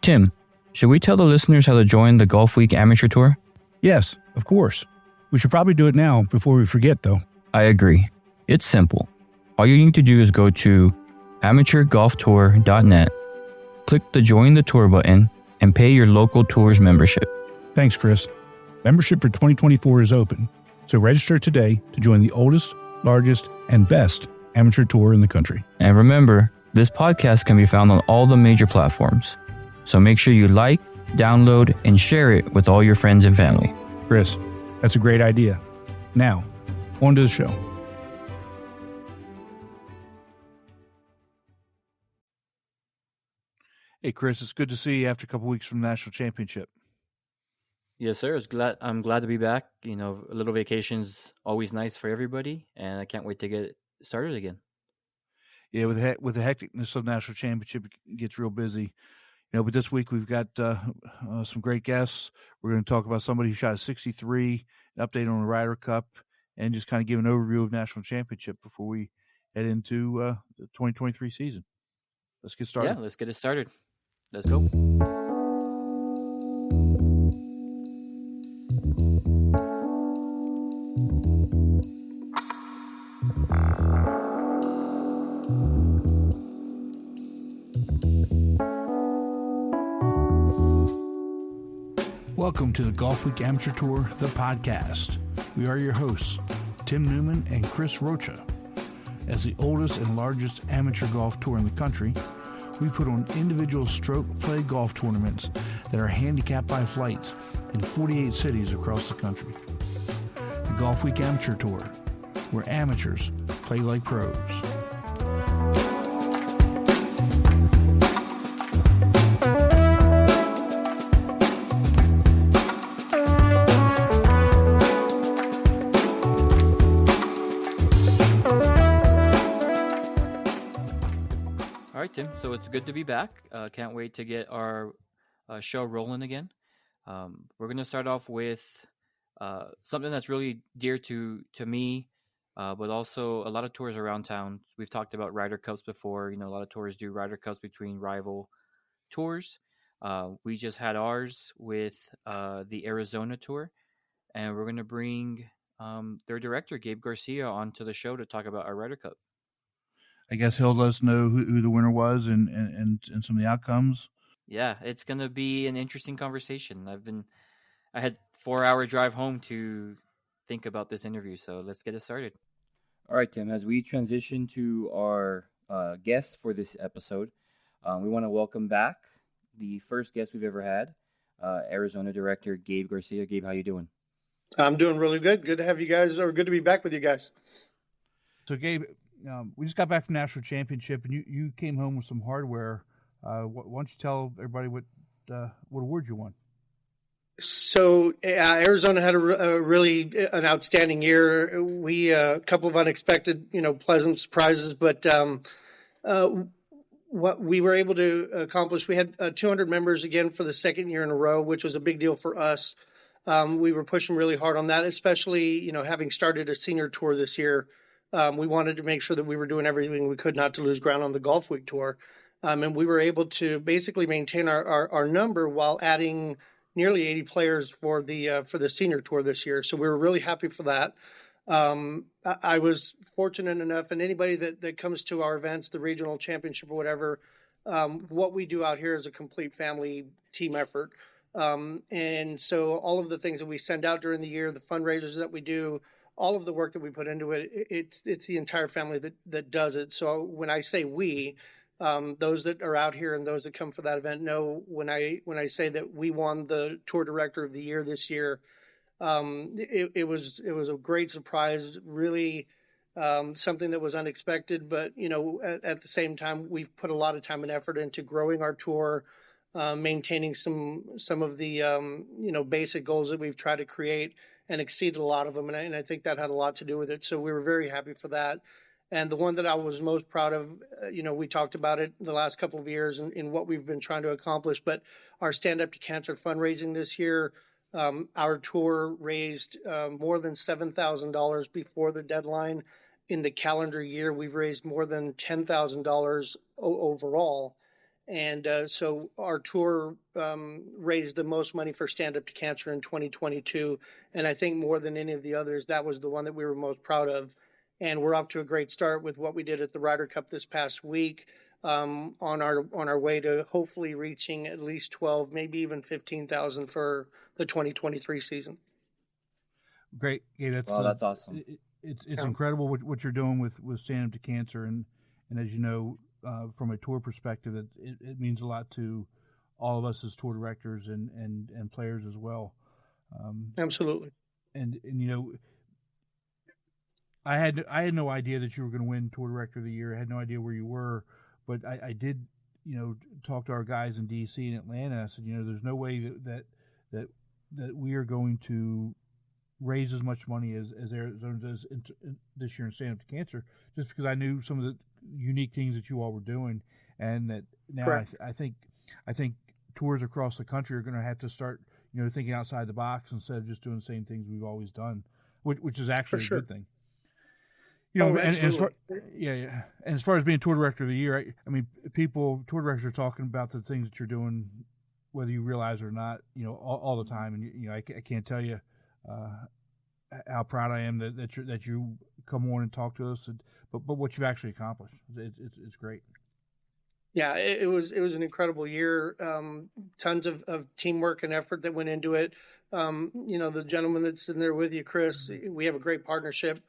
Tim, should we tell the listeners how to join the Golfweek Amateur Tour? Yes, of course. We should probably do it now before we forget, though. I agree. It's simple. All you need to do is go to amateurgolftour.net, click the Join the Tour button, and pay your local tour's membership. Thanks, Chris. Membership for 2024 is open, so register today to join the oldest, largest, and best amateur tour in the country. And remember, this podcast can be found on all the major platforms. So make sure you like, download, and share it with all your friends and family. Chris, that's a great idea. Now, on to the show. Hey, Chris, it's good to see you after a couple weeks from the National Championship. Yes, sir. I'm glad to be back. You know, a little vacation's always nice for everybody, and I can't wait to get started again. Yeah, with the hecticness of the National Championship, it gets real busy. But this week we've got some great guests. We're going to talk about somebody who shot a 63, an update on the Ryder Cup, and just kind of give an overview of National Championship before we head into the 2023 season. Let's get started. Yeah, let's get it started. Let's go. Welcome to the Golfweek Amateur Tour, the podcast. We are your hosts, Tim Newman and Chris Rocha. As the oldest and largest amateur golf tour in the country, we put on individual stroke play golf tournaments that are handicapped by flights in 48 cities across the country. The Golfweek Amateur Tour, where amateurs play like pros. All right, Tim. So it's good to be back. Can't wait to get our show rolling again. We're going to start off with something that's really dear to me, but also a lot of tours around town. We've talked about Ryder Cups before. A lot of tours do Ryder Cups between rival tours. We just had ours with the Arizona tour, and we're going to bring their director, Gabe Garcia, onto the show to talk about our Ryder Cup. I guess he'll let us know who the winner was and some of the outcomes. Yeah, it's going to be an interesting conversation. I had 4-hour drive home to think about this interview, so let's get it started. All right, Tim, as we transition to our guest for this episode, we want to welcome back the first guest we've ever had, Arizona director Gabe Garcia. Gabe, how you doing? I'm doing really good. Good to have you guys, or good to be back with you guys. So, Gabe, we just got back from National Championship, and you came home with some hardware. Why don't you tell everybody what award you won? So Arizona had an outstanding year. We a couple of unexpected, pleasant surprises, but what we were able to accomplish, we had 200 members again for the second year in a row, which was a big deal for us. We were pushing really hard on that, especially having started a senior tour this year. We wanted to make sure that we were doing everything we could not to lose ground on the Golfweek Tour. And we were able to basically maintain our number while adding nearly 80 players for the senior tour this year. So we were really happy for that. I was fortunate enough, and anybody that comes to our events, the regional championship or whatever, what we do out here is a complete family team effort. And so all of the things that we send out during the year, the fundraisers that we do, all of the work that we put into it, it's the entire family that does it. So when I say we, those that are out here and those that come for that event know when I say that we won the tour director of the year this year, it was a great surprise, really something that was unexpected. But at the same time, we've put a lot of time and effort into growing our tour, maintaining some of the basic goals that we've tried to create, and exceeded a lot of them. And I think that had a lot to do with it. So we were very happy for that. And the one that I was most proud of, we talked about it the last couple of years in what we've been trying to accomplish, but our Stand Up to Cancer fundraising this year, our tour raised more than $7,000 before the deadline. In the calendar year, we've raised more than $10,000 overall. And so our tour raised the most money for Stand Up to Cancer in 2022. And I think more than any of the others, that was the one that we were most proud of. And we're off to a great start with what we did at the Ryder Cup this past week, on our way to hopefully reaching at least 12, maybe even 15,000 for the 2023 season. Great. Yeah, that's awesome. It's incredible what you're doing with Stand Up to Cancer, and as you know, from a tour perspective, it means a lot to all of us as tour directors and players as well. Absolutely. And you know, I had no idea that you were going to win Tour Director of the Year. I had no idea where you were, but I did, you know, talk to our guys in DC and Atlanta. I said, you know, there's no way that we are going to raise as much money as Arizona does this year in Stand Up to Cancer, just because I knew some of the unique things that you all were doing, and that now I think tours across the country are going to have to start, you know, thinking outside the box instead of just doing the same things we've always done, which is actually a good thing. You know, and as far, and as far as being Tour Director of the Year, I mean, tour directors are talking about the things that you're doing, whether you realize it or not, you know, all the time. And you know, I can't tell you how proud I am that you come on and talk to us, but what you've actually accomplished, it's great. Yeah, it was an incredible year. Tons of teamwork and effort that went into it. You know, the gentleman that's sitting there with you, Chris, we have a great partnership.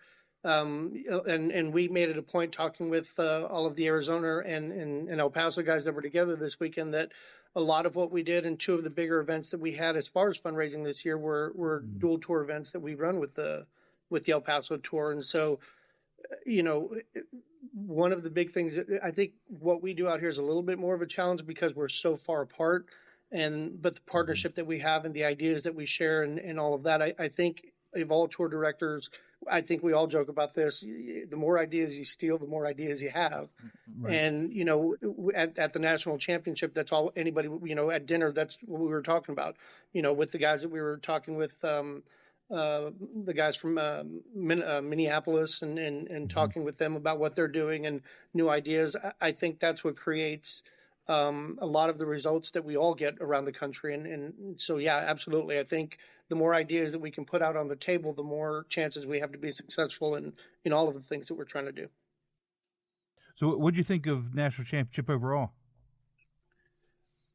And we made it a point talking with all of the Arizona and El Paso guys that were together this weekend that a lot of what we did and two of the bigger events that we had as far as fundraising this year were dual tour events that we run with the El Paso tour. And so, you know, one of the big things, I think what we do out here is a little bit more of a challenge because we're so far apart, but the partnership that we have and the ideas that we share and all of that, I think of all tour directors, I think we all joke about this. The more ideas you steal, the more ideas you have. Right. And, you know, at the national championship, that's all anybody, you know, at dinner, that's what we were talking about, you know, with the guys that we were talking with, the guys from Minneapolis and talking with them about what they're doing and new ideas. I think that's what creates a lot of the results that we all get around the country. And so, yeah, absolutely. I think the more ideas that we can put out on the table, the more chances we have to be successful in all of the things that we're trying to do. So what did you think of National Championship overall?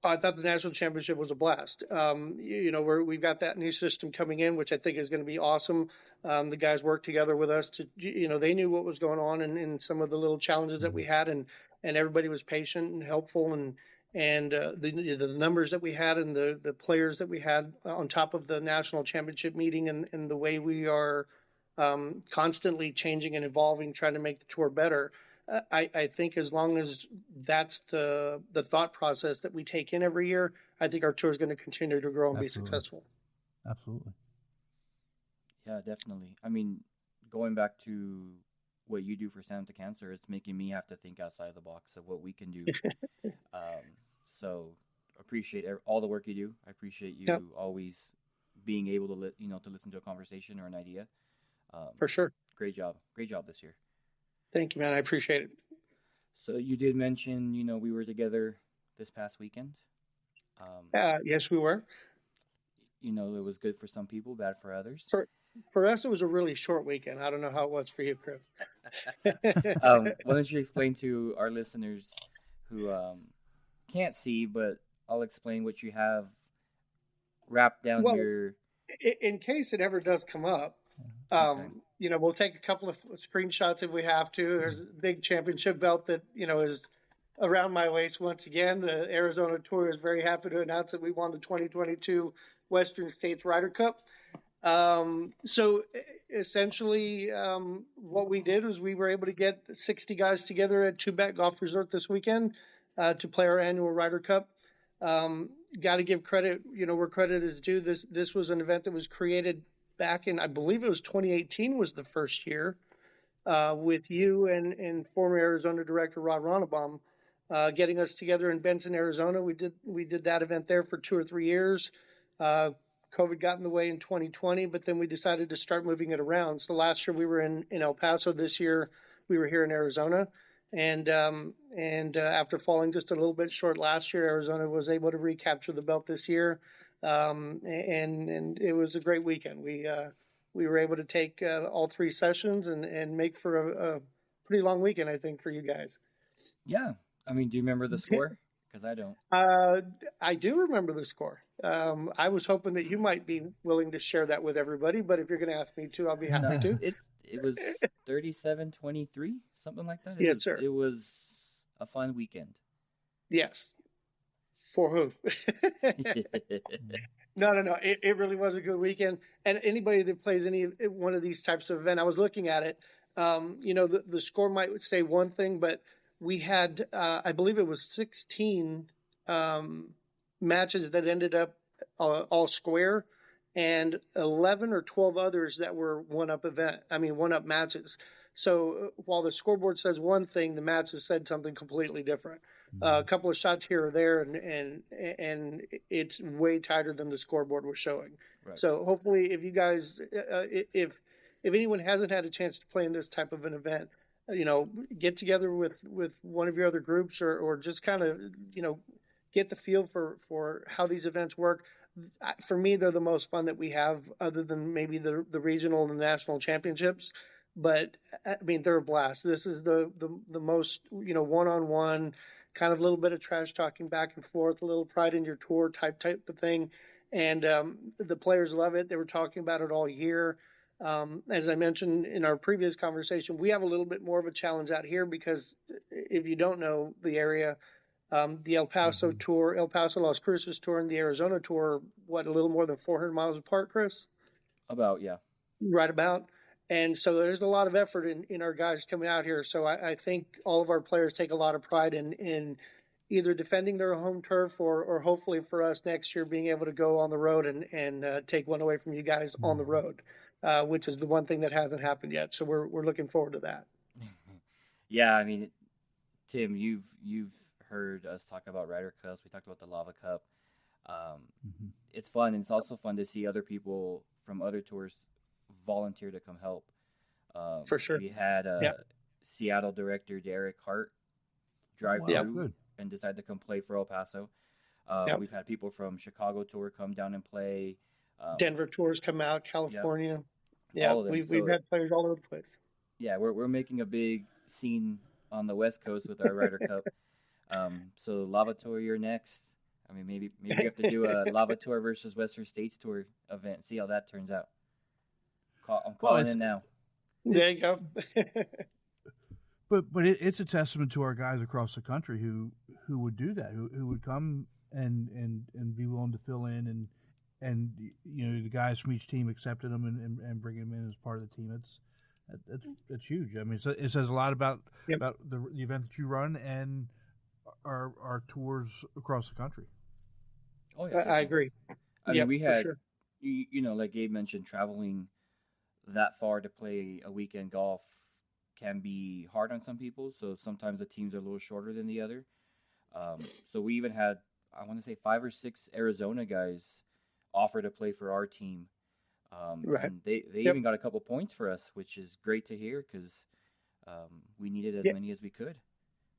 I thought the National Championship was a blast. You know, we've got that new system coming in, which I think is going to be awesome. The guys worked together with us to, you know, they knew what was going on and some of the little challenges that we had, and everybody was patient and helpful, and the numbers that we had and the players that we had on top of the national championship meeting and the way we are constantly changing and evolving, trying to make the tour better. I think as long as that's the thought process that we take in every year, I think our tour is going to continue to grow and be successful. Absolutely. Yeah, definitely. I mean, going back to what you do for Stand Up to Cancer, it's making me have to think outside the box of what we can do. So appreciate all the work you do. I appreciate you always being able to listen to a conversation or an idea. For sure. Great job this year. Thank you, man. I appreciate it. So you did mention, you know, we were together this past weekend. Yes, we were. You know, it was good for some people, bad for others. For us, it was a really short weekend. I don't know how it was for you, Chris. Why don't you explain to our listeners who can't see, but I'll explain what you have wrapped down your... In case it ever does come up, you know, we'll take a couple of screenshots if we have to. There's a big championship belt that, you know, is around my waist once again. The Arizona Tour is very happy to announce that we won the 2022 Western States Ryder Cup. So essentially, what we did was we were able to get 60 guys together at Two-Bat Golf Resort this weekend to play our annual Ryder Cup. Got to give credit, you know, where credit is due. This was an event that was created back in, I believe it was 2018 was the first year, with you and former Arizona director Rod Ronnebaum getting us together in Benson, Arizona. We did that event there for 2 or 3 years. COVID got in the way in 2020, but then we decided to start moving it around. So last year we were in El Paso. This year we were here in Arizona. And after falling just a little bit short last year, Arizona was able to recapture the belt this year. And it was a great weekend. We were able to take all 3 sessions and make for a pretty long weekend, I think, for you guys. Yeah. I mean, do you remember the score? Because I don't. I do remember the score. I was hoping that you might be willing to share that with everybody, but if you're going to ask me to, I'll be happy to. It was 37-23, something like that. Yes, sir. It was a fun weekend. Yes. For who? No. It really was a good weekend. And anybody that plays any one of these types of event, I was looking at it. The score might say one thing, but we had, I believe it was 16 matches that ended up all square, and 11 or 12 others that were one-up matches. So while the scoreboard says one thing, the matches said something completely different. A couple of shots here or there, and it's way tighter than the scoreboard was showing. Right. So hopefully, if you guys, if anyone hasn't had a chance to play in this type of an event, get together with one of your other groups, or just kind of, get the feel for how these events work. For me, they're the most fun that we have, other than maybe the regional and the national championships. But I mean, they're a blast. This is the most, one-on-one, kind of a little bit of trash talking back and forth, a little pride in your tour type of thing. And the players love it. They were talking about it all year. As I mentioned in our previous conversation, we have a little bit more of a challenge out here because if you don't know the area, the El Paso tour, El Paso Las Cruces tour, and the Arizona tour, a little more than 400 miles apart, Chris? About, yeah. Right about. And so there's a lot of effort in our guys coming out here. So I think all of our players take a lot of pride in either defending their home turf or hopefully for us next year being able to go on the road and take one away from you guys on the road, which is the one thing that hasn't happened yet. So we're looking forward to that. Yeah, I mean, Tim, you've heard us talk about Ryder Cups. We talked about the Lava Cup. It's fun, and it's also fun to see other people from other tours volunteer to come help. For sure. We had Seattle director Derek Hart drive through and decide to come play for El Paso. We've had people from Chicago tour come down and play. Denver tours come out, California. We've had players all over the place. Yeah, we're making a big scene on the West Coast with our Ryder Cup. So Lava Tour, you're next. I mean, maybe we have to do a Lava Tour versus Western States Tour event. See how that turns out. I'm calling in now. There you go. but it's a testament to our guys across the country who would do that, who would come and be willing to fill in, and the guys from each team accepted them and bringing them in as part of the team. It's huge. I mean, it says a lot about the event that you run and our tours across the country. Oh yeah, I agree. I mean, we had, like Gabe mentioned, traveling that far to play a weekend golf can be hard on some people. So sometimes the teams are a little shorter than the other. So we even had, I want to say 5 or 6 Arizona guys offer to play for our team. And they even got a couple points for us, which is great to hear because we needed as many as we could.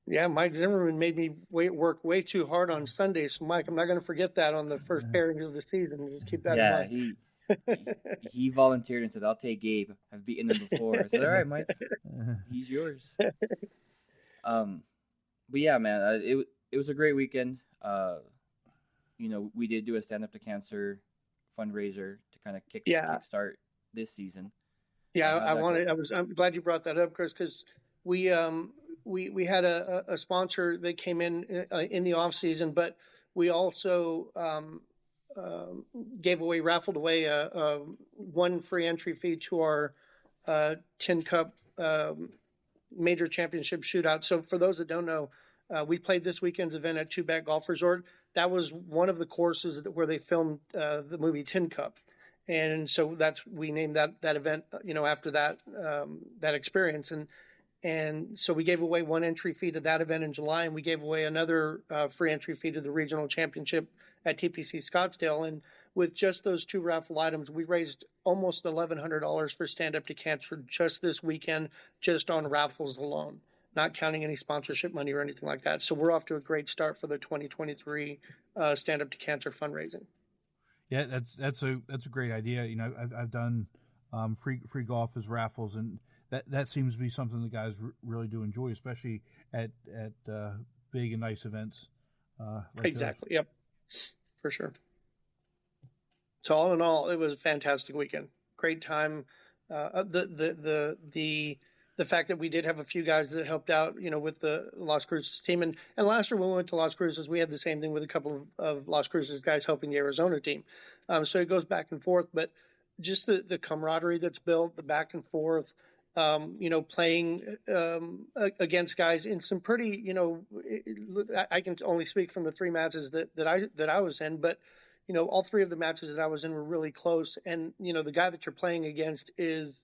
Yeah, Mike Zimmerman made me work way too hard on Sunday. So, Mike, I'm not going to forget that on the first pairings of the season. Just keep that in mind. He volunteered and said, I'll take Gabe. I've beaten him before. I said, all right, Mike, he's yours. But yeah, man, it was a great weekend. We did do a Stand Up to Cancer fundraiser to kind of kickstart this season. Yeah, I'm glad you brought that up, Chris, because we had a sponsor that came in the off season, but we also raffled away a one free entry fee to our Tin Cup Major Championship Shootout. So for those that don't know, we played this weekend's event at Two Back Golf Resort. That was one of the courses where they filmed the movie Tin Cup. And so we named that event, after that experience. And so we gave away one entry fee to that event in July, and we gave away another free entry fee to the regional championship at TPC Scottsdale. And with just those 2 raffle items, we raised almost $1,100 for Stand Up to Cancer just this weekend, just on raffles alone. not counting any sponsorship money or anything like that. So we're off to a great start for the 2023 Stand Up to Cancer fundraising. Yeah, that's a great idea. I've done free golf as raffles, and that seems to be something the guys really do enjoy, especially at big and nice events. Like exactly. Those. Yep, for sure. So all in all, it was a fantastic weekend. Great time. The fact that we did have a few guys that helped out, with the Las Cruces team. And last year when we went to Las Cruces, we had the same thing with a couple of Las Cruces guys helping the Arizona team. So it goes back and forth, but just the camaraderie that's built, the back and forth, playing against guys in some pretty, I can only speak from the 3 matches that I was in, but, all 3 of the matches that I was in were really close. And, the guy that you're playing against is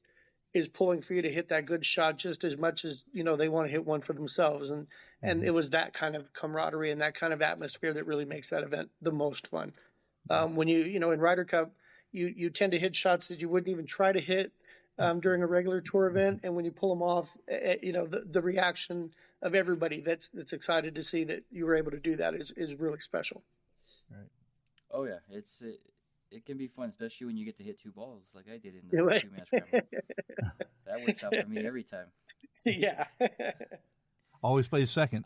pulling for you to hit that good shot just as much as, they want to hit one for themselves. And it was that kind of camaraderie and that kind of atmosphere that really makes that event the most fun. When in Ryder Cup, you tend to hit shots that you wouldn't even try to hit during a regular tour event. And when you pull them off, the reaction of everybody that's excited to see that you were able to do that is really special. Right. Oh yeah. It can be fun, especially when you get to hit 2 balls like I did in the 2-match scramble. That works out for me every time. Yeah. Always plays second.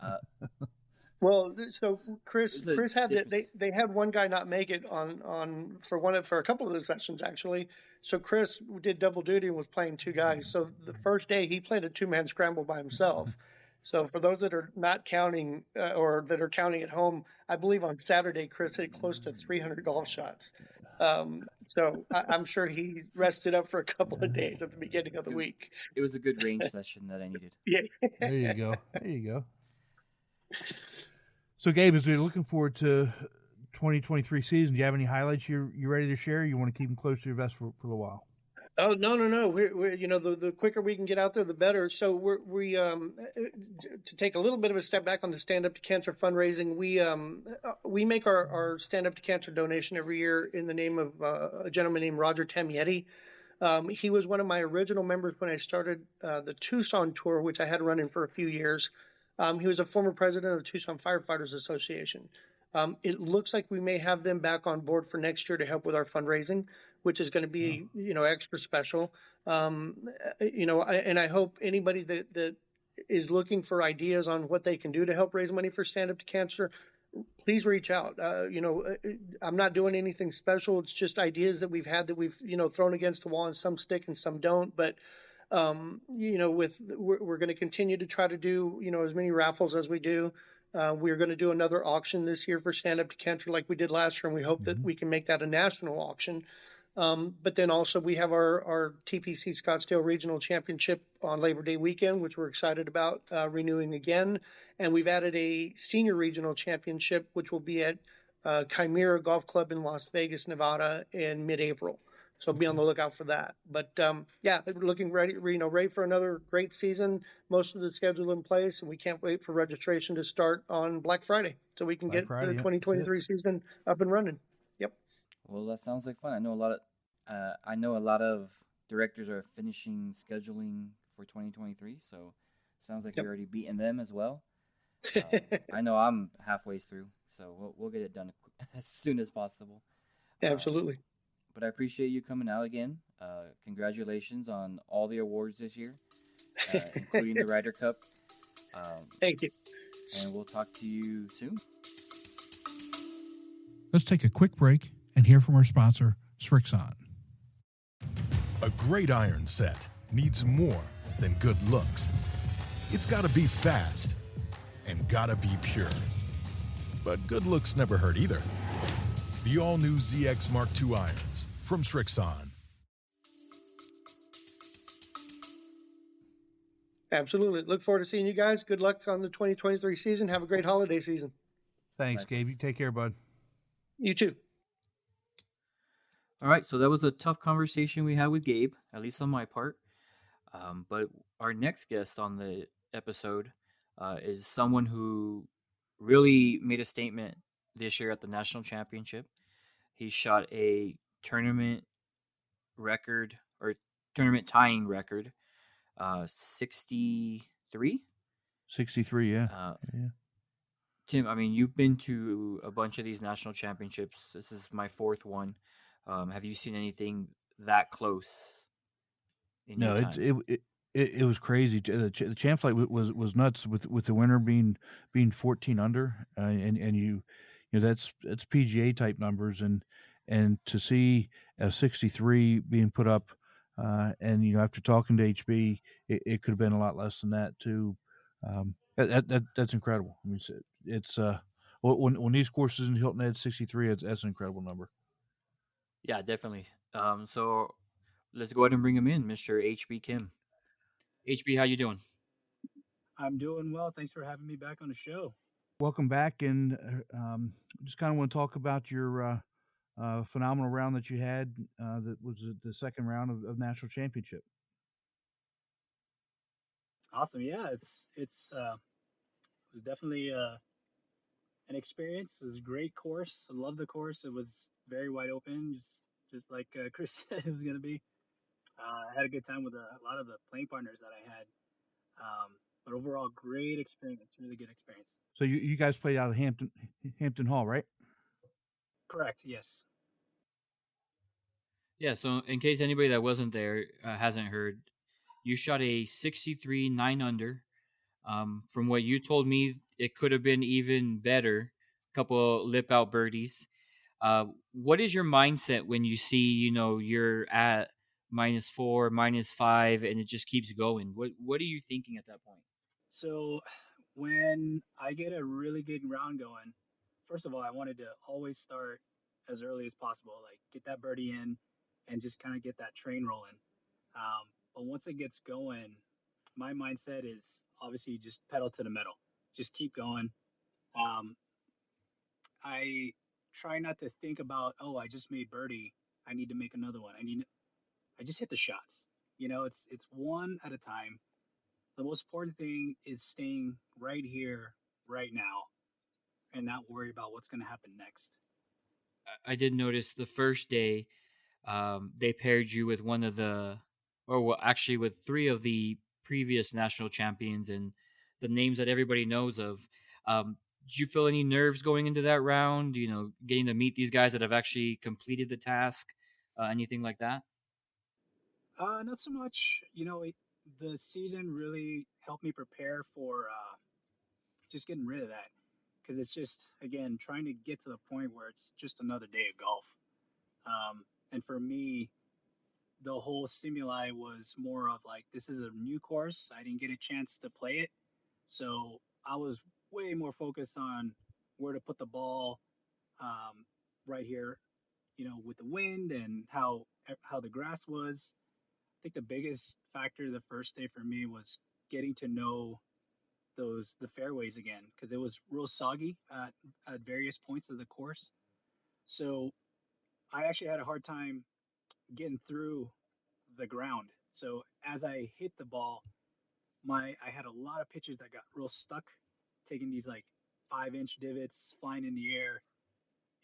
Well, so Chris had they had one guy not make it on for a couple of the sessions actually. So Chris did double duty and was playing 2 guys. So the first day he played a 2-man scramble by himself. So for those that are not counting or that are counting at home, I believe on Saturday Chris hit close to 300 golf shots. So I'm sure he rested up for a couple of days at the beginning of the week. It was a good range session that I needed. Yeah. There you go. So, Gabe, as we're looking forward to 2023 season, do you have any highlights you're ready to share? You want to keep them close to your vest for a little while? Oh, no. We're the quicker we can get out there, the better. So we to take a little bit of a step back on the Stand Up to Cancer fundraising, we make our Stand Up to Cancer donation every year in the name of a gentleman named Roger Tamietti. He was one of my original members when I started the Tucson tour, which I had running for a few years. He was a former president of the Tucson Firefighters Association. It looks like we may have them back on board for next year to help with our fundraising, which is going to be, extra special. And I hope anybody that is looking for ideas on what they can do to help raise money for Stand Up to Cancer, please reach out. I'm not doing anything special. It's just ideas that we've had that we've, thrown against the wall, and some stick and some don't. But, we're going to continue to try to do, as many raffles as we do. We're going to do another auction this year for Stand Up to Cancer like we did last year, and we hope that we can make that a national auction. But then also we have our TPC Scottsdale Regional Championship on Labor Day weekend, which we're excited about renewing again. And we've added a Senior Regional Championship, which will be at Chimera Golf Club in Las Vegas, Nevada in mid-April. So be on the lookout for that. But we're looking ready for another great season. Most of the schedule in place, and we can't wait for registration to start on Black Friday so we can get the 2023 season up and running. Yep. Well, that sounds like fun. I know a lot of directors are finishing scheduling for 2023, so sounds like you're already beating them as well. I know I'm halfway through, so we'll get it done as soon as possible. Absolutely. But I appreciate you coming out again. Congratulations on all the awards this year, including the Ryder Cup. Thank you. And we'll talk to you soon. Let's take a quick break and hear from our sponsor, Srixon. A great iron set needs more than good looks. It's got to be fast and got to be pure. But good looks never hurt either. The all-new ZX Mark II irons from Srixon. Absolutely. Look forward to seeing you guys. Good luck on the 2023 season. Have a great holiday season. Thanks, Gabe. You take care, bud. You too. All right, so that was a tough conversation we had with Gabe, at least on my part. But our next guest on the episode is someone who really made a statement this year at the National Championship. He shot a tournament record, or tournament tying record, 63. 63, yeah. Uh, Yeah. Tim, I mean, you've been to a bunch of these national championships. This is my fourth one. Have you seen anything that close in your No, time? it was crazy. The champ flight was nuts with the winner being 14 under, and that's PGA type numbers, and to see a 63 being put up, and after talking to HB, it could have been a lot less than that too. That's incredible. I mean, it's when these courses in Hilton Head 63, that's an incredible number. Yeah, definitely. So let's go ahead and bring him in, Mr. HB Kim. HB, how you doing? I'm doing well. Thanks for having me back on the show. Welcome back, and just kind of want to talk about your phenomenal round that you had. That was the second round of national championship. Awesome. Yeah, it was definitely an experience. It was a great course. I love the course. It was very wide open, just like Chris said it was going to be. I had a good time with a lot of the playing partners that I had. But overall, great experience. Really good experience. So you guys played out of Hampton Hall, right? Correct. Yes. Yeah, so in case anybody that wasn't there hasn't heard, you shot a 63 9 under. From what you told me, it could have been even better. Couple lip out birdies. What is your mindset when you see, you're at -4, -5, and it just keeps going? What are you thinking at that point? So when I get a really good round going, first of all, I wanted to always start as early as possible, like get that birdie in and just kind of get that train rolling. But once it gets going, my mindset is obviously just pedal to the metal, just keep going. Um, I try not to think about, oh, I just made birdie. I need to make another one. I just hit the shots. It's one at a time. The most important thing is staying right here, right now, and not worry about what's going to happen next. I did notice the first day they paired you with one of the, or well, actually with three of the previous national champions and the names that everybody knows of. Did you feel any nerves going into that round? Getting to meet these guys that have actually completed the task, anything like that? Not so much. The season really helped me prepare for just getting rid of that because it's just again trying to get to the point where it's just another day of golf. And for me, the whole stimuli was more of like this is a new course. I didn't get a chance to play it, so I was way more focused on where to put the ball right here. With the wind and how the grass was. I think the biggest factor the first day for me was getting to know the fairways again because it was real soggy at various points of the course. So I actually had a hard time getting through the ground. So as I hit the ball, I had a lot of pitches that got real stuck, taking these like 5-inch divots flying in the air,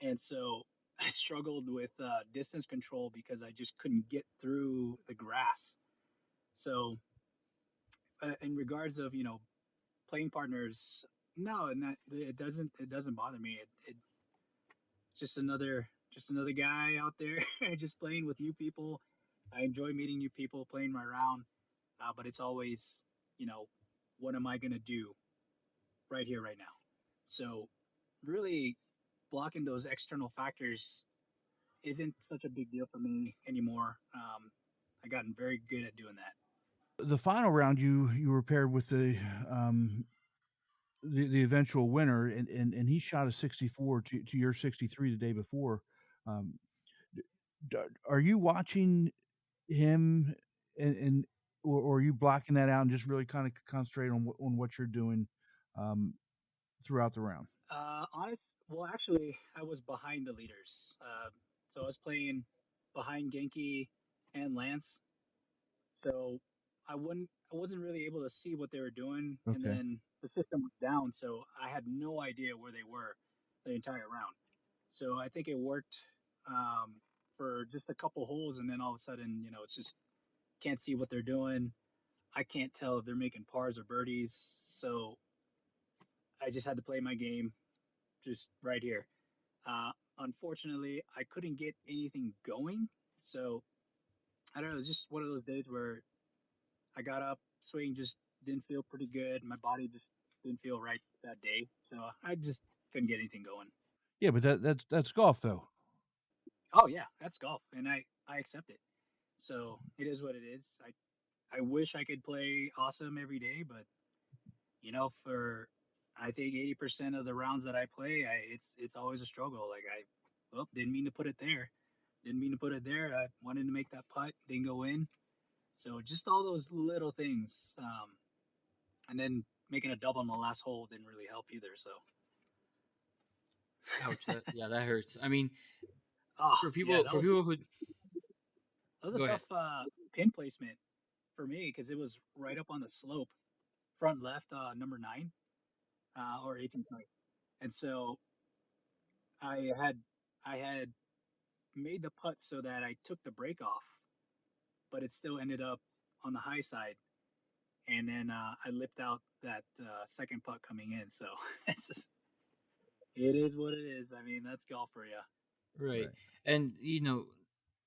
and so I struggled with distance control because I just couldn't get through the grass. So in regards of playing partners, no, and that it doesn't bother me. It just another guy out there just playing with new people. I enjoy meeting new people, playing my round, but it's always what am I gonna do right here, right now? So really blocking those external factors isn't such a big deal for me anymore. I gotten very good at doing that. The final round, you were paired with the eventual winner, and he shot a 64 to your 63 the day before. Um, are you watching him and or are you blocking that out and just really kind of concentrate on what you're doing um, throughout the round? Well, actually, I was behind the leaders. So I was playing behind Genki and Lance. So I wasn't really able to see what they were doing, and Okay. then the system was down, so I had no idea where they were the entire round. So I think it worked for just a couple holes, and then all of a sudden, it's just can't see what they're doing. I can't tell if they're making pars or birdies. So I just had to play my game just right here. Unfortunately, I couldn't get anything going. So I don't know. It's just one of those days where I got up, swing just didn't feel pretty good. My body just didn't feel right that day. So I just couldn't get anything going. Yeah, but that's golf though. Oh, yeah, that's golf. And I accept it. So it is what it is. I wish I could play awesome every day, but for I think 80% of the rounds that I play, it's always a struggle. Like didn't mean to put it there. Didn't mean to put it there. I wanted to make that putt, didn't go in. So just all those little things, and then making a double on the last hole didn't really help either. So, Ouch! That hurts. I mean, oh for yeah, people who that was a go ahead. tough pin placement for me because it was right up on the slope, front left, number 9, or 18, sorry. And so I had made the putt so that I took the break off, but it still ended up on the high side. And then I lipped out that second putt coming in. So it's just, it is what it is. I mean, that's golf for you. Right. And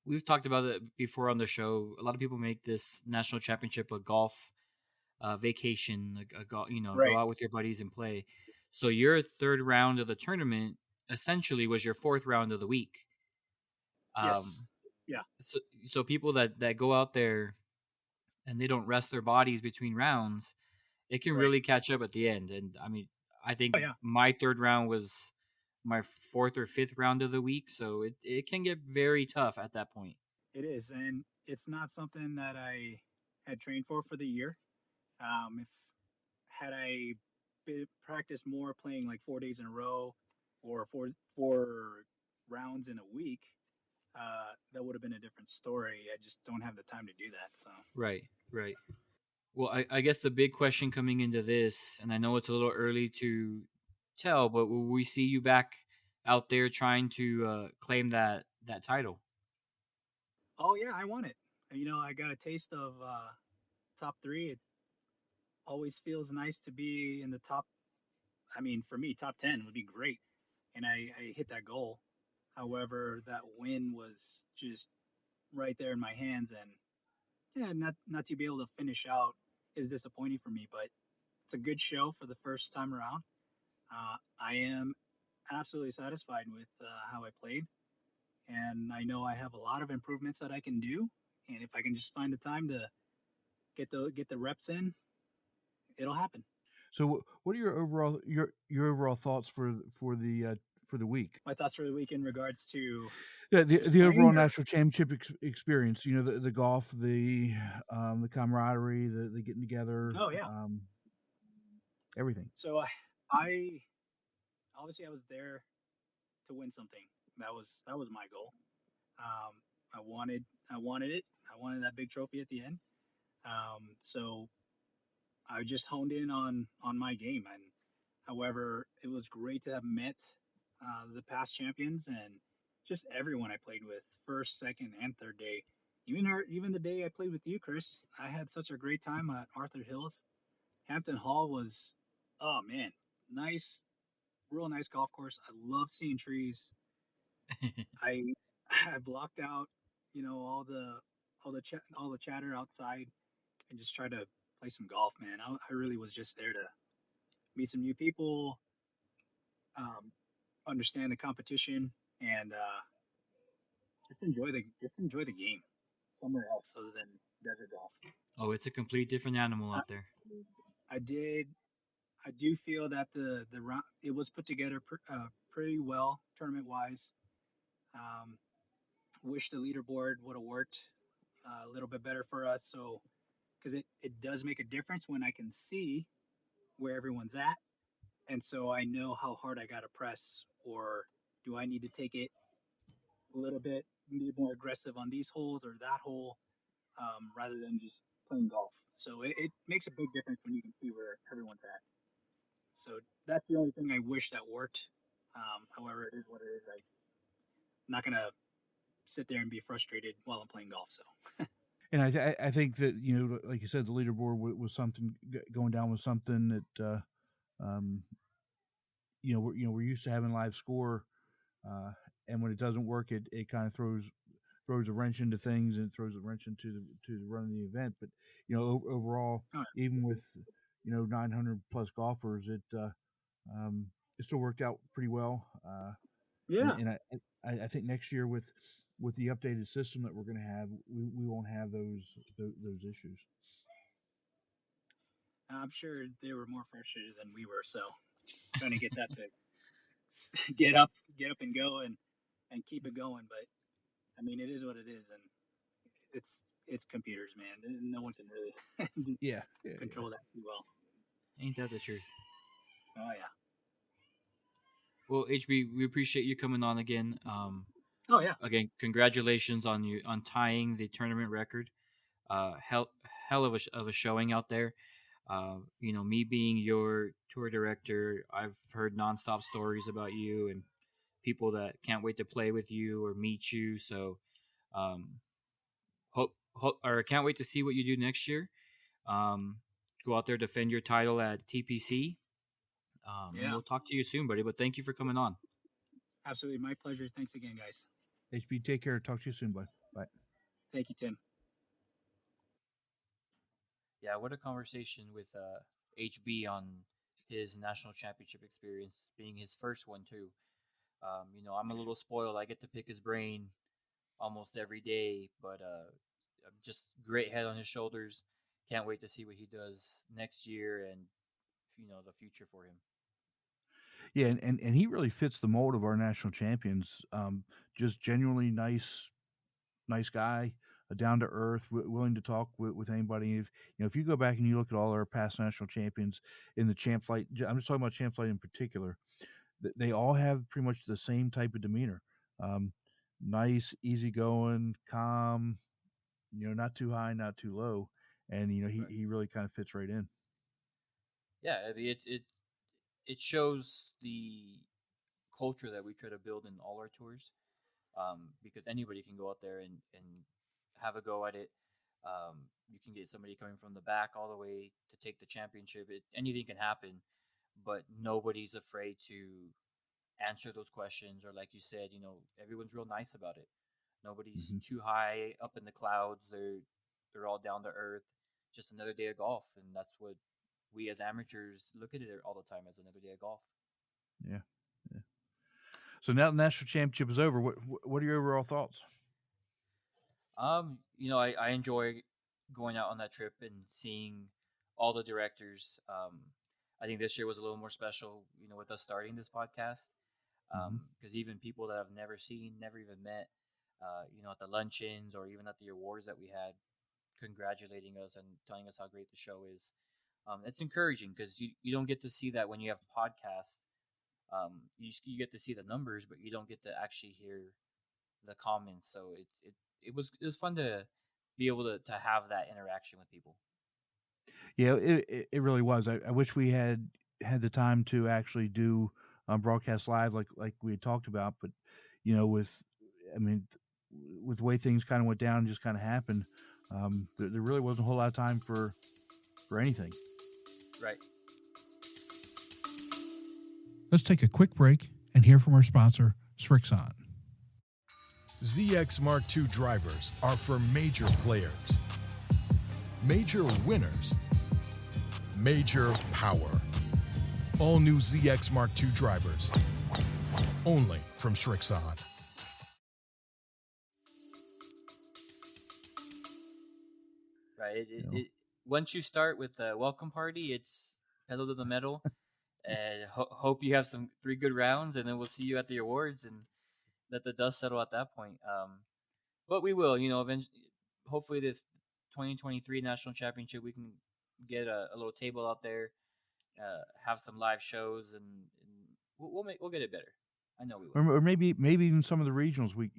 we've talked about it before on the show. A lot of people make this national championship a golf vacation, Right. go out with your buddies and play. So your third round of the tournament essentially was your fourth round of the week. Yes. Yeah. So people that go out there and they don't rest their bodies between rounds, it can Right. really catch up at the end. And I mean, I think Oh, yeah. my third round was my fourth or fifth round of the week, so it can get very tough at that point. It is, and it's not something that I had trained for the year. If had I practiced more, playing like 4 days in a row, or four rounds in a week, that would have been a different story. I just don't have the time to do that. So Right. Well, I guess the big question coming into this, and I know it's a little early to tell, but will we see you back out there trying to claim that title? oh yeah, I want it. I got a taste of top 3. It always feels nice to be in the top. I mean, for me, top 10 would be great, and I hit that goal. However, that win was just right there in my hands, and yeah, not to be able to finish out is disappointing for me. But it's a good show for the first time around. I am absolutely satisfied with how I played, and I know I have a lot of improvements that I can do. And if I can just find the time to get the reps in, it'll happen. So, what are your overall thoughts for the week? My thoughts for the week in regards to The overall playing, or national championship experience. The golf, the camaraderie, the getting together. oh yeah. Everything. So I obviously I was there to win something. That was my goal. I wanted it. I wanted that big trophy at the end. So I just honed in on my game, and however, it was great to have met the past champions and just everyone I played with, first, second, and third day. Even the day I played with you, Chris, I had such a great time at Arthur Hills. Hampton Hall was, oh man, nice, real nice golf course. I love seeing trees. I I blocked out, all the chatter outside and just try to play some golf, man. I really was just there to meet some new people, understand the competition, and just enjoy the game somewhere else other than desert golf. Oh, it's a complete different animal out there. I do feel that the round it was put together pretty well tournament wise. Wish the leaderboard would have worked a little bit better for us, so because it does make a difference when I can see where everyone's at, and so I know how hard I got to press, or do I need to take it a little bit, be more aggressive on these holes or that hole, rather than just playing golf. So it makes a big difference when you can see where everyone's at. So that's the only thing I wish that worked. However, it is what it is. I'm not gonna sit there and be frustrated while I'm playing golf. So And I think that, like you said, the leaderboard was something going down with something that um, we're used to having live score, and when it doesn't work, it kind of throws a wrench into things, and it throws a wrench into the run of the event. But overall, Oh, even with 900 plus golfers, it still worked out pretty well. yeah. And I think next year with the updated system that we're going to have, we won't have those issues. I'm sure they were more frustrated than we were. So trying to get that to get up and go and keep it going. But I mean, it is what it is, and it's computers, man. No one can really Yeah, control that too well. Ain't that the truth? Oh yeah. Well, HB, we appreciate you coming on again. Oh yeah. Again, congratulations on tying the tournament record. Hell of a showing out there. Me being your tour director, I've heard nonstop stories about you and people that can't wait to play with you or meet you. So, can't wait to see what you do next year. Go out there, defend your title at TPC. And we'll talk to you soon, buddy. But thank you for coming on. Absolutely, my pleasure. Thanks again, guys. HB, take care. Talk to you soon, bud. Bye. Thank you, Tim. Yeah, what a conversation with HB on his national championship experience, being his first one too. I'm a little spoiled. I get to pick his brain almost every day, but just great head on his shoulders. Can't wait to see what he does next year and the future for him. Yeah, and he really fits the mold of our national champions. Just genuinely nice guy, down to earth, willing to talk with anybody. If you go back and you look at all our past national champions in the champ flight, I'm just talking about champ flight in particular, they all have pretty much the same type of demeanor. Nice, easygoing, calm, not too high, not too low. And, Right. he really kind of fits right in. Yeah, I mean, it shows the culture that we try to build in all our tours, because anybody can go out there and have a go at it. You can get somebody coming from the back all the way to take the championship. Anything can happen, but nobody's afraid to answer those questions, or like you said, everyone's real nice about it. Nobody's Mm-hmm. too high up in the clouds. They're all down to earth. Just another day of golf, and that's what we as amateurs look at it all the time, as another day of golf. Yeah. So now the national championship is over. What are your overall thoughts? I enjoy going out on that trip and seeing all the directors. I think this year was a little more special, with us starting this podcast, because even people that I've never seen, never even met, at the luncheons or even at the awards that we had, congratulating us and telling us how great the show is. It's encouraging because you don't get to see that when you have podcasts. You get to see the numbers, but you don't get to actually hear the comments. So it was fun to be able to have that interaction with people. Yeah, it really was. I wish we had the time to actually do broadcast live like we had talked about, but with the way things kind of went down and just kind of happened, there really wasn't a whole lot of time for anything. Right. Let's take a quick break and hear from our sponsor, Srixon. ZX Mark II drivers are for major players, major winners, major power. All new ZX Mark II drivers, only from Srixon. Right. Once you start with the welcome party, it's pedal to the metal, and hope you have 3 good rounds, and then we'll see you at the awards and let the dust settle at that point. But we will, eventually, hopefully this 2023 national championship, we can get a little table out there, have some live shows, and we'll get it better. I know we will. Or maybe even some of the regionals. We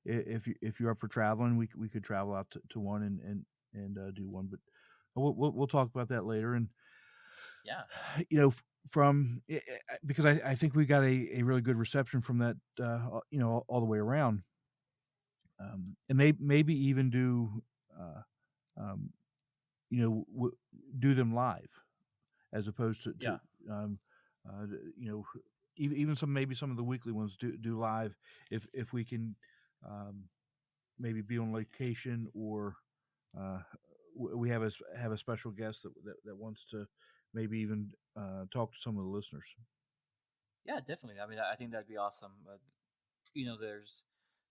if you're up for traveling, we could travel out to one and do one. But we'll talk about that later. And yeah, from because I think we got a really good reception from that. All the way around. And maybe even do do them live as opposed to Yeah. even some of the weekly ones do live if we can maybe be on location or we have a special guest that wants to maybe even talk to some of the listeners. Yeah, definitely. I mean, I think that'd be awesome. There's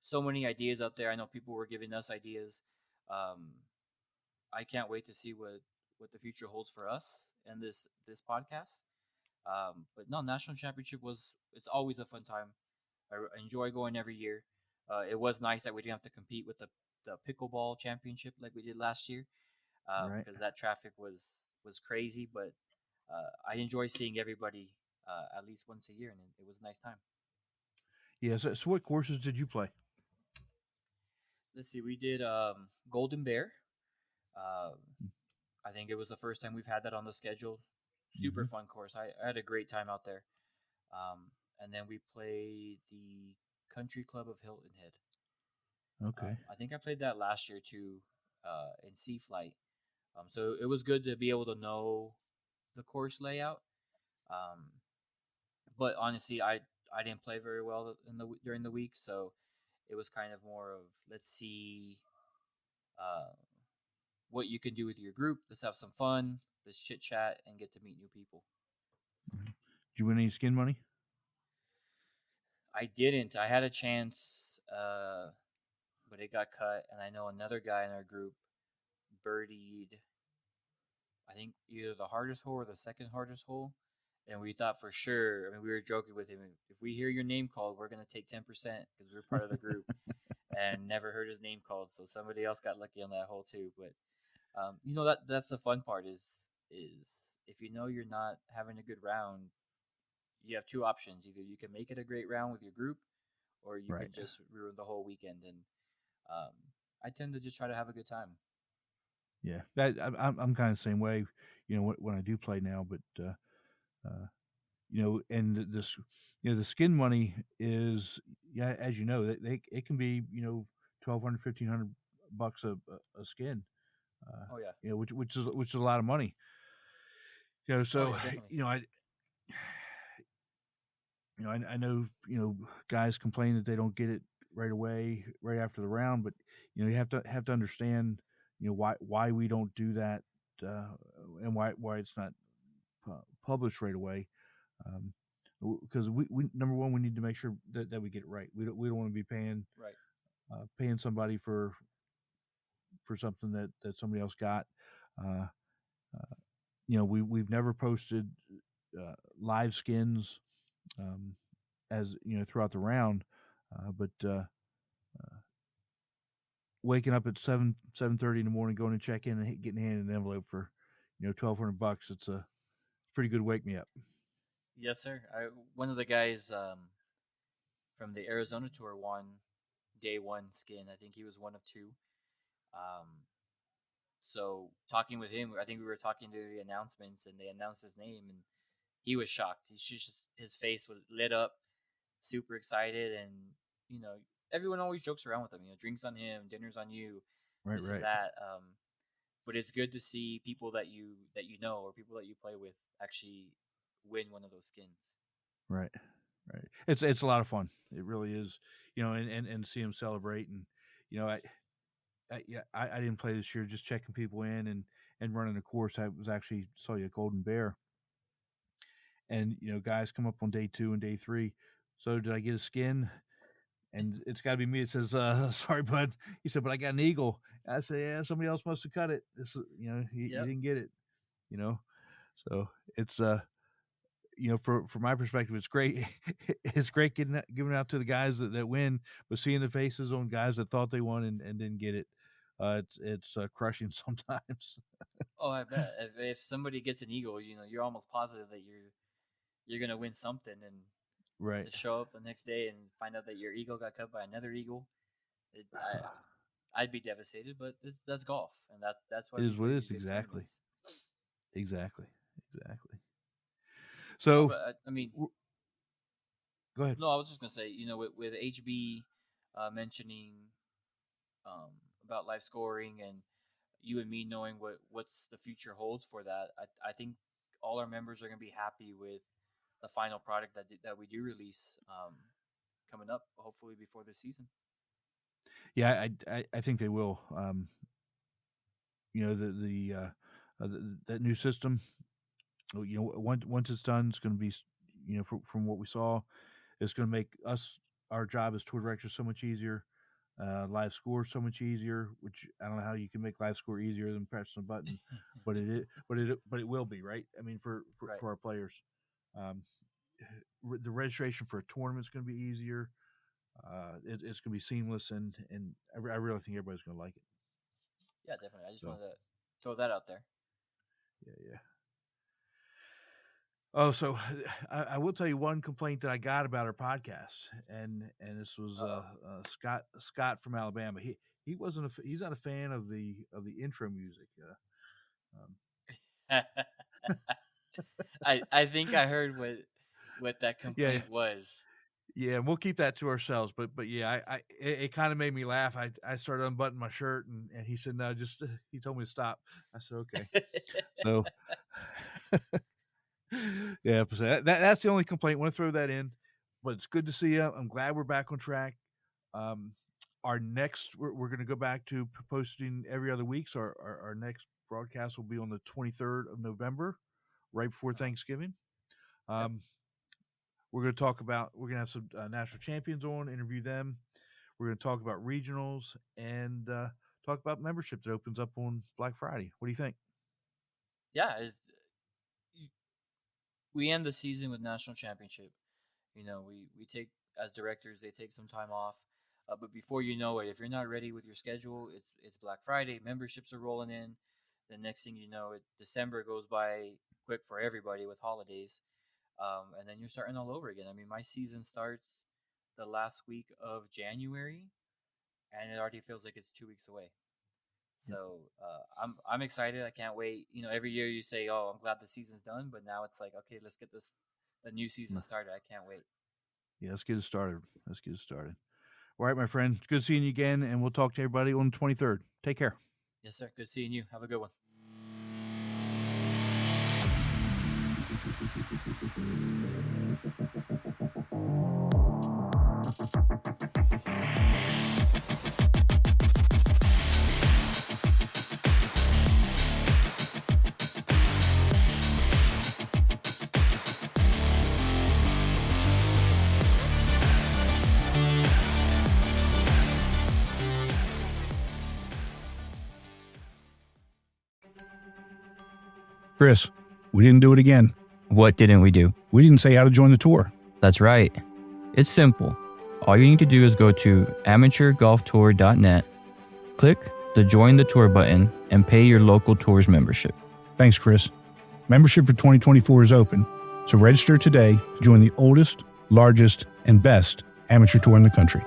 so many ideas out there. I know people were giving us ideas. Um, I can't wait to see what the future holds for us and this podcast. But no, national championship it's always a fun time. I enjoy going every year. It was nice that we didn't have to compete with the pickleball championship like we did last year, Right. because that traffic was crazy. But I enjoy seeing everybody at least once a year, and it was a nice time. Yeah. So what courses did you play? Let's see, we did Golden Bear. Um, I think it was the first time we've had that on the schedule. Super fun course. I had a great time out there. And then we played the Country Club of Hilton Head. Okay. I think I played that last year too, in Sea Flight. So it was good to be able to know the course layout. Um, but honestly, I didn't play very well during the week, so it was kind of more of let's see uh, what you can do with your group. Let's have some fun. Let's chit chat and get to meet new people. Did you win any skin money? I didn't. I had a chance, but it got cut. And I know another guy in our group birdied, I think either the hardest hole or the second hardest hole. And we thought for sure, I mean, we were joking with him, if we hear your name called, we're going to take 10% because we're part of the group, and never heard his name called. So somebody else got lucky on that hole too. But, that's the fun part is if you know you're not having a good round, you have two options. Either you can make it a great round with your group, or you Right. can just ruin the whole weekend. And um, I tend to just try to have a good time. Yeah, I'm kind of the same way, when I do play now. But and this, the skin money is, as you know, it can be $1,200, $1,500 a skin. Oh yeah. Which is a lot of money. So Oh, yeah, I know guys complain that they don't get it right away, right after the round, but you have to understand why we don't do that, and why it's not published right away. Because we number one, we need to make sure that we get it right. We don't want to be paying right. paying somebody for something that somebody else got. We've never posted live skins, as throughout the round, but waking up at 7:30 in the morning, going to check in and getting handed an envelope for $1,200, it's a pretty good wake me up. Yes, sir. One of the guys from the Arizona tour won day one skin. I think he was one of two. So talking with him, I think we were talking to the announcements, and they announced his name, and he was shocked. His face was lit up, super excited, and everyone always jokes around with him. Drinks on him, dinners on you, Right. this and that. But it's good to see people that you know or people that you play with actually win one of those skins. Right. It's a lot of fun. It really is. And see them celebrate. And I didn't play this year. Just checking people in and running a course. I was actually saw you at Golden Bear. And guys come up on day 2 and day 3. So did I get a skin? And it's got to be me. It says, "Sorry, bud." He said, "But I got an eagle." I say, "Yeah, somebody else must have cut it. This, you didn't get it." So it's from my perspective, it's great. It's great giving out to the guys that win, but seeing the faces on guys that thought they won and didn't get it, it's crushing sometimes. Oh, I bet if somebody gets an eagle, you're almost positive that you're gonna win something, and Right. to show up the next day and find out that your eagle got cut by another eagle, I'd be devastated. But that's golf, and that's why It we is what play it these is. big Exactly. tournaments. Exactly. No, So, but I mean, go ahead. no, I was just gonna say, with HB mentioning about live scoring, and you and me knowing what's the future holds for that, I think all our members are going to be happy with the final product that we do release coming up, hopefully before the season. Yeah, I think they will. That new system, once it's done, it's going to be, from what we saw, it's going to make our job as tour directors so much easier. Live score so much easier, which I don't know how you can make live score easier than pressing a button, but it will be, right? I mean, for our players, the registration for a tournament is going to be easier. It's going to be seamless, and I really think everybody's going to like it. Yeah, definitely. I just wanted to throw that out there. Yeah. Oh, so I will tell you one complaint that I got about our podcast, and this was Scott from Alabama. He wasn't he's not a fan of the intro music. I think I heard what that complaint was. Yeah, we'll keep that to ourselves. But yeah, it kind of made me laugh. I started unbuttoning my shirt, and he said no, he told me to stop. I said okay. So. Yeah, that's the only complaint. I want to throw that in, but it's good to see you. I'm glad we're back on track. Our next, we're going to go back to posting every other week. So our next broadcast will be on the 23rd of November, right before Thanksgiving. We're going to have some national champions on, interview them. We're going to talk about regionals and talk about membership that opens up on Black Friday. What do you think? Yeah. We end the season with national championship. We take, as directors, they take some time off. But before you know it, if you're not ready with your schedule, it's Black Friday. Memberships are rolling in. The next thing you know, December goes by quick for everybody with holidays. And then you're starting all over again. I mean, my season starts the last week of January, and it already feels like it's 2 weeks away. So I'm excited. I can't wait. Every year you say, "Oh, I'm glad the season's done," but now it's like, okay, let's get the new season started. I can't wait. Yeah, let's get it started. All right, my friend. Good seeing you again, and we'll talk to everybody on the 23rd. Take care. Yes, sir. Good seeing you. Have a good one. Chris, we didn't do it again. What didn't we do? We didn't say how to join the tour. That's right. It's simple. All you need to do is go to amateurgolftour.net, click the Join the Tour button, and pay your local tour's membership. Thanks, Chris. Membership for 2024 is open, so register today to join the oldest, largest, and best amateur tour in the country.